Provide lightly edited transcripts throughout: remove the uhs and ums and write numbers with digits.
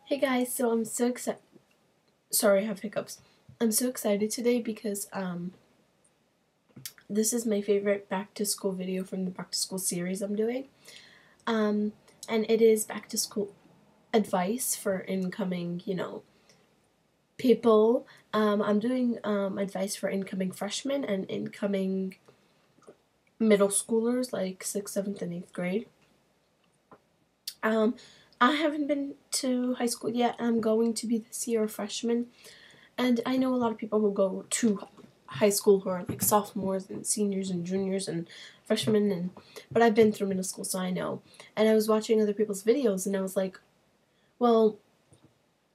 Hey guys, so I'm so excited. Sorry, I have hiccups. I'm so excited today because this is my favorite back to school video from the back to school series I'm doing. Um, and it is back to school advice for incoming, people. I'm doing advice for incoming freshmen and incoming middle schoolers like 6th, 7th, and 8th grade. I haven't been to high school yet. I'm going to be this year a freshman. And I know a lot of people who go to high school who are like sophomores and seniors and juniors and freshmen, but I've been through middle school, so I know. And I was watching other people's videos and I was like, well,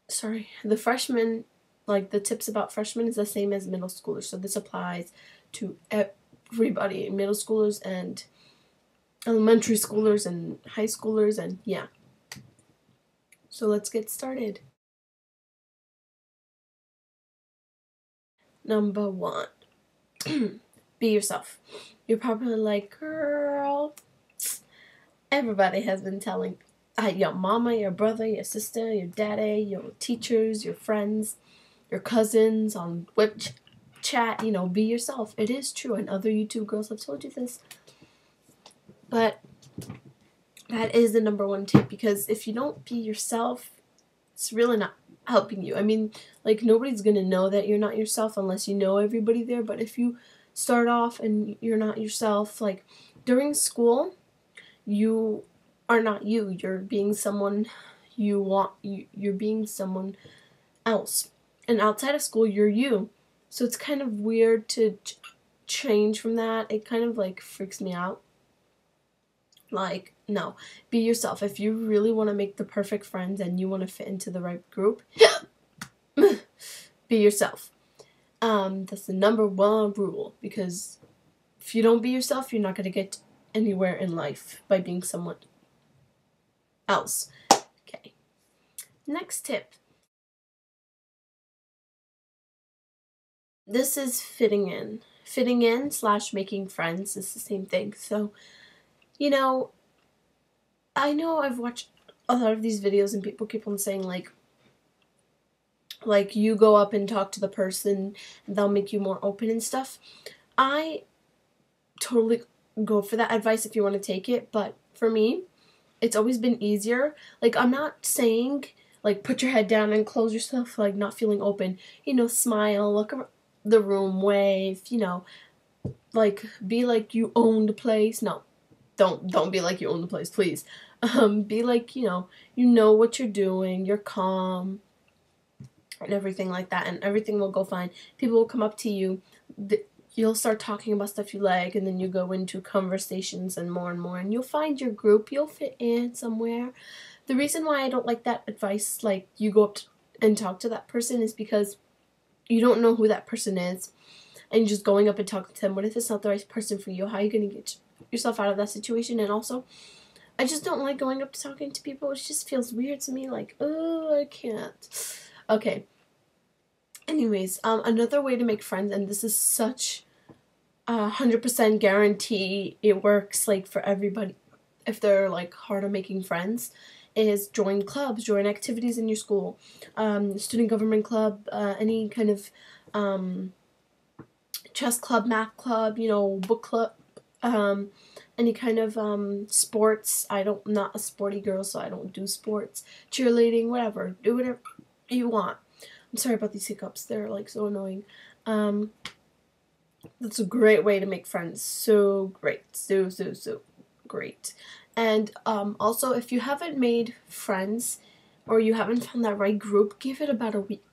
sorry, the freshmen, like the tips about freshmen is the same as middle schoolers, so this applies to everybody, middle schoolers and elementary schoolers and high schoolers, and yeah. So let's get started. Number 1. Be yourself. You're probably like, girl, everybody has been telling your mama, your brother, your sister, your daddy, your teachers, your friends, your cousins on web chat, be yourself. It is true, and other YouTube girls have told you this. But that is the number 1 tip, because if you don't be yourself, it's really not helping you. I mean, like, nobody's gonna know that you're not yourself unless you know everybody there, but if you start off and you're not yourself, like, during school, you are not you. You're being someone you're being someone else. And outside of school, you're you. So it's kind of weird to change from that. It kind of, like, freaks me out. Like, no, be yourself. If you really want to make the perfect friends and you want to fit into the right group, be yourself. That's the number 1 rule, because if you don't be yourself, you're not going to get anywhere in life by being someone else. Okay. Next tip. This is fitting in. Fitting in / making friends is the same thing. So, I know I've watched a lot of these videos and people keep on saying like you go up and talk to the person and they'll make you more open and stuff. I totally go for that advice if you want to take it, but for me, it's always been easier. Like, I'm not saying like put your head down and close yourself, like not feeling open. Smile, look around the room, wave, like be like you own the place. No, don't be like you own the place, please. Be like, you know what you're doing, you're calm and everything like that, and everything will go fine. People will come up to you, you'll start talking about stuff you like, and then you go into conversations and more, and you'll find your group, you'll fit in somewhere. The reason why I don't like that advice, like you go up and talk to that person, is because you don't know who that person is, and you're just going up and talking to them. What if it's not the right person for you? How are you going to get yourself out of that situation? And also, I just don't like going up to talking to people. It just feels weird to me, like, oh, I can't. Okay. Anyways, another way to make friends, and this is such 100% guarantee it works, like, for everybody if they're like hard on making friends, is join clubs, join activities in your school, student government club, any kind of chess club, math club, book club, any kind of sports. I'm not a sporty girl, so I don't do sports, cheerleading, whatever. Do whatever you want. I'm sorry about these hiccups, they're like so annoying. That's a great way to make friends. So great. So great. And also, if you haven't made friends or you haven't found that right group, give it about a week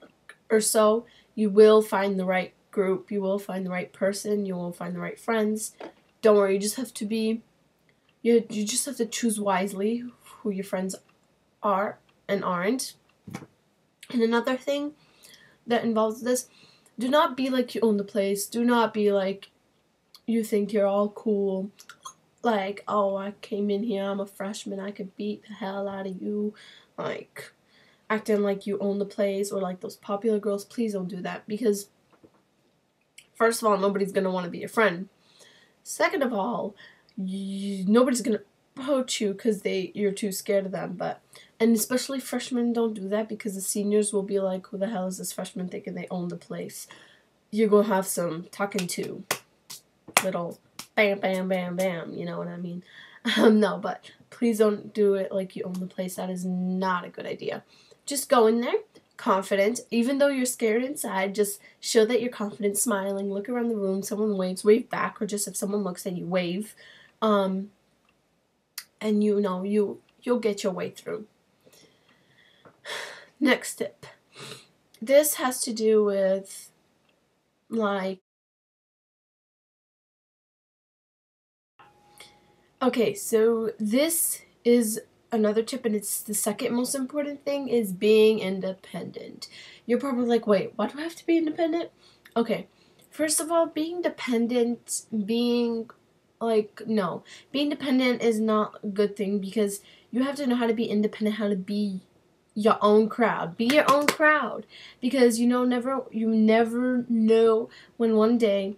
or so. You will find the right group. You will find the right person. You will find the right friends. Don't worry. You just have to you just have to choose wisely who your friends are and aren't. And another thing that involves this, do not be like you own the place. Do not be like you think you're all cool. Like, oh, I came in here, I'm a freshman, I could beat the hell out of you. Like, acting like you own the place, or like those popular girls. Please don't do that, because first of all, nobody's going to want to be your friend. Second of all, nobody's going to poach you because you're too scared of them. And especially freshmen don't do that, because the seniors will be like, who the hell is this freshman thinking they own the place? You're gonna have some talking to, little bam bam bam bam, you know what I mean? No, but please don't do it like you own the place. That is not a good idea. Just go in there confident, even though you're scared inside. Just show that you're confident, smiling, look around the room, someone waves, wave back, or just if someone looks at you, wave. And you'll get your way through. Next tip. This has to do with, like, okay, so this is another tip, and it's the second most important thing, is being independent. You're probably like, wait, why do I have to be independent? Okay, first of all, being dependent, being dependent is not a good thing, because you have to know how to be independent, how to be your own crowd. Be your own crowd, because you never know when one day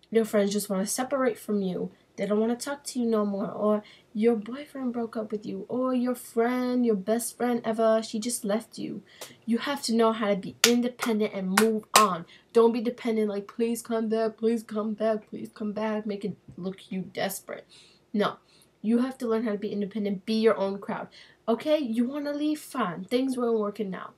your friends just want to separate from you. They don't want to talk to you no more, or your boyfriend broke up with you, or your friend, your best friend ever, she just left you. You have to know how to be independent and move on. Don't be dependent, like, please come back, please come back, please come back, make it look you desperate. No, you have to learn how to be independent, be your own crowd. Okay, you want to leave? Fine. Things weren't working now.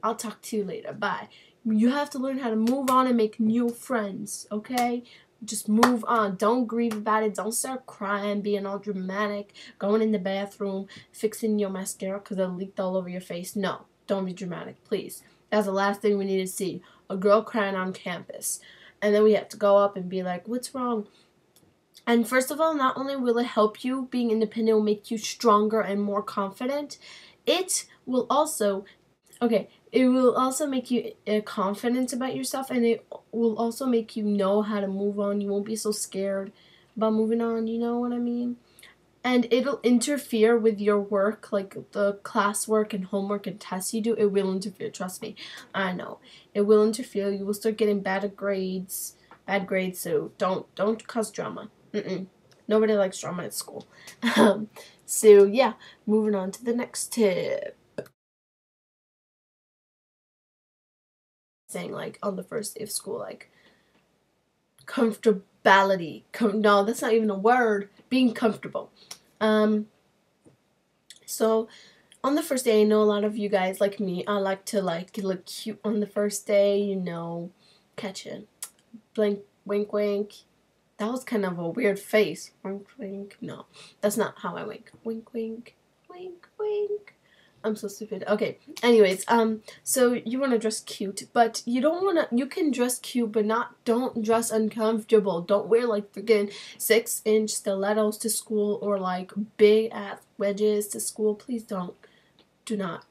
I'll talk to you later. Bye. You have to learn how to move on and make new friends, okay? Just move on. Don't grieve about it. Don't start crying, being all dramatic, going in the bathroom, fixing your mascara because it leaked all over your face. No, don't be dramatic, please. That's the last thing we need to see. A girl crying on campus. And then we have to go up and be like, what's wrong? And first of all, not only will it help you, being independent will make you stronger and more confident, it will also make you confident about yourself, and it will also make you know how to move on. You won't be so scared about moving on, you know what I mean? And it'll interfere with your work, like the classwork and homework and tests you do. It will interfere, trust me. I know. It will interfere. You will start getting bad grades, so don't cause drama. Nobody likes drama at school. So yeah, moving on to the next tip. Saying, like, on the first day of school, like, comfortability. No, that's not even a word. Being comfortable. So on the first day, I know a lot of you guys, like me, I like to, like, look cute on the first day, you know, catch a blink, wink, wink. That was kind of a weird face. Wink, wink. No, that's not how I wink. Wink, wink, wink, wink. I'm so stupid. Okay, anyways, so you want to dress cute, but you can dress cute, but don't dress uncomfortable. Don't wear, like, freaking 6-inch stilettos to school, or, like, big ass wedges to school. Please do not.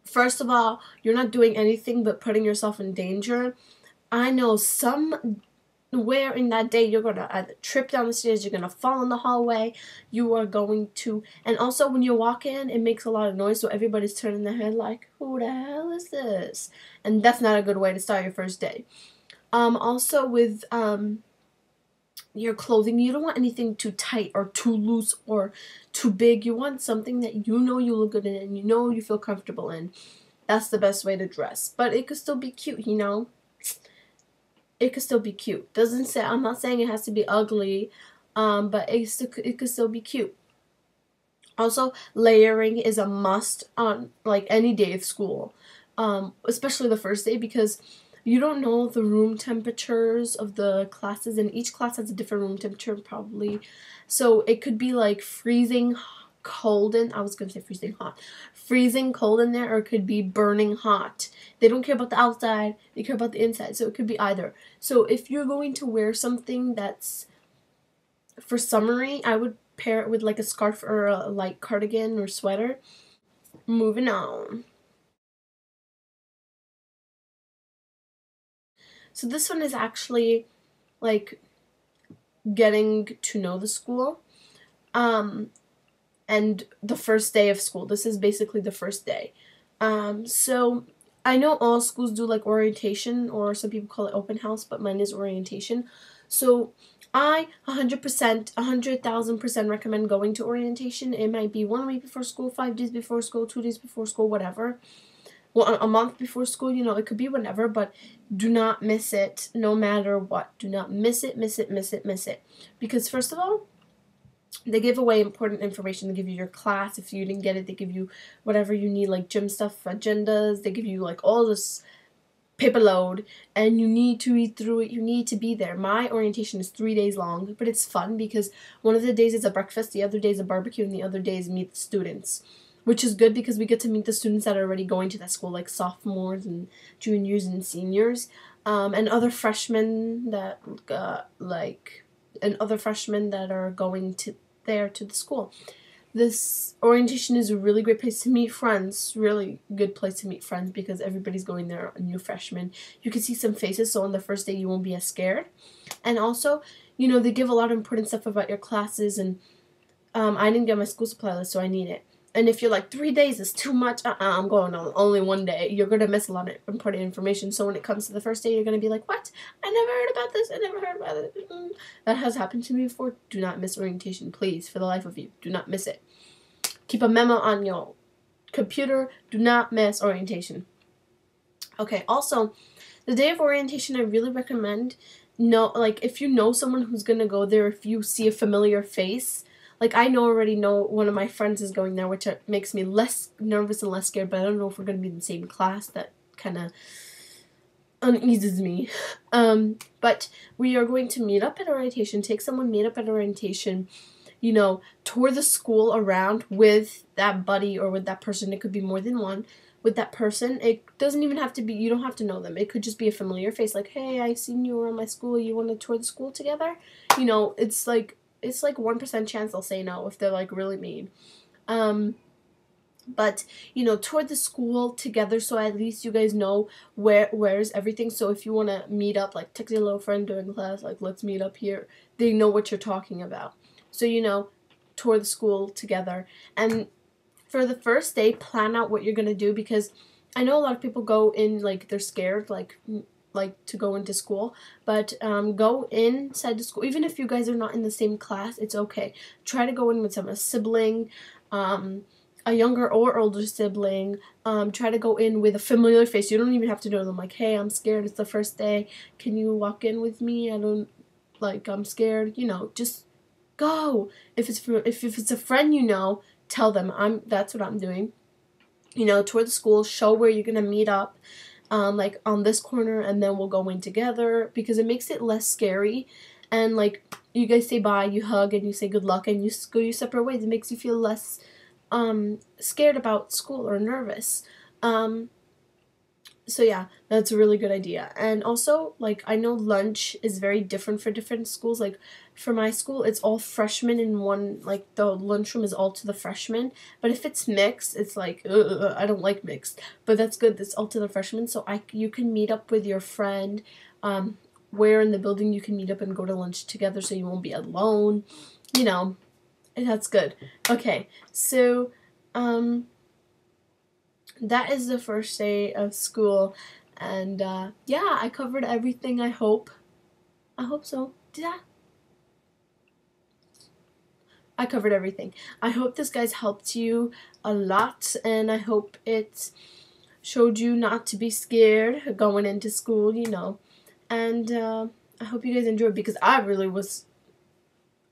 First of all, you're not doing anything but putting yourself in danger. I know somewhere in that day you're going to either trip down the stairs, you're going to fall in the hallway, you are going to, and also when you walk in, it makes a lot of noise, so everybody's turning their head like, who the hell is this? And that's not a good way to start your first day. Also with your clothing, you don't want anything too tight or too loose or too big. You want something that you know you look good in and you know you feel comfortable in. That's the best way to dress, but it could still be cute, you know? It could still be cute. I'm not saying it has to be ugly, but it could still be cute. Also, layering is a must on, like, any day of school, especially the first day, because you don't know the room temperatures of the classes, and each class has a different room temperature probably. So it could be like freezing cold I was going to say freezing hot. Freezing cold in there, or it could be burning hot. They don't care about the outside, they care about the inside. So it could be either. So if you're going to wear something that's for summery, I would pair it with, like, a scarf or a light cardigan or sweater. Moving on. So this one is actually, like, getting to know the school. And the first day of school. This is basically the first day. So I know all schools do, like, orientation, or some people call it open house, but mine is orientation. So I 100%, 100,000% recommend going to orientation. It might be 1 week before school, 5 days before school, 2 days before school, whatever. Well, a month before school, it could be whenever, but do not miss it no matter what. Do not miss it, miss it, miss it, miss it. Because first of all, they give away important information. They give you your class. If you didn't get it, they give you whatever you need, like gym stuff, agendas. They give you like all this paper load, and you need to read through it. You need to be there. My orientation is 3 days long, but it's fun because one of the days is a breakfast, the other day is a barbecue, and the other day is meet the students, which is good because we get to meet the students that are already going to that school, like sophomores and juniors and seniors, and other freshmen that are going to the school. This orientation is a really great place to meet friends, really good place to meet friends because everybody's going there, a new freshman. You can see some faces, so on the first day you won't be as scared. And also, they give a lot of important stuff about your classes, and I didn't get my school supply list, so I need it. And if you're like, 3 days is too much, I'm going on only 1 day, you're going to miss a lot of important information. So when it comes to the first day, you're going to be like, what? I never heard about this. I never heard about it. That has happened to me before. Do not miss orientation, please, for the life of you. Do not miss it. Keep a memo on your computer. Do not miss orientation. Okay, also, the day of orientation, I really recommend, if you know someone who's going to go there, if you see a familiar face, like, I already know one of my friends is going there, which makes me less nervous and less scared, but I don't know if we're going to be in the same class. That kind of uneases me. But we are going to meet up at orientation, meet up at orientation, tour the school around with that buddy or with that person. It could be more than one. With that person, it doesn't even have to be, you don't have to know them. It could just be a familiar face, like, hey, I seen you around my school. You want to tour the school together? It's like 1% chance they'll say no if they're like really mean. But tour the school together, so at least you guys know where's everything. So if you want to meet up, like text your little friend during class, like, let's meet up here, they know what you're talking about. So tour the school together. And for the first day, plan out what you're gonna do, because I know a lot of people go in like they're scared, like to go into school, but go inside the school. Even if you guys are not in the same class, it's okay. Try to go in with a sibling, a younger or older sibling. Try to go in with a familiar face. You don't even have to know them. Like, hey, I'm scared. It's the first day. Can you walk in with me? I'm scared. Just go. If it's a friend, tell them that's what I'm doing. Tour the school, show where you're gonna meet up. Like on this corner, and then we'll go in together, because it makes it less scary. And like, you guys say bye, you hug, and you say good luck, and you go your separate ways. It makes you feel less scared about school or nervous. So yeah, that's a really good idea. And also, like, I know lunch is very different for different schools. Like, for my school, it's all freshmen in one, like, the lunchroom is all to the freshmen. But if it's mixed, it's like, I don't like mixed. But that's good, it's all to the freshmen. So you can meet up with your friend, where in the building you can meet up and go to lunch together, so you won't be alone. That's good. Okay, so, that is the first day of school, and yeah, I covered everything. I hope so. Did I covered everything. I hope this guys helped you a lot, and I hope it showed you not to be scared going into school, and I hope you guys enjoyed, because I really was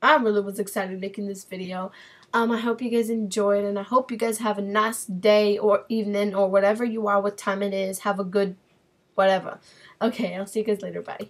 excited making this video. I hope you guys enjoyed, and I hope you guys have a nice day or evening or whatever you are, what time it is. Have a good whatever. Okay, I'll see you guys later. Bye.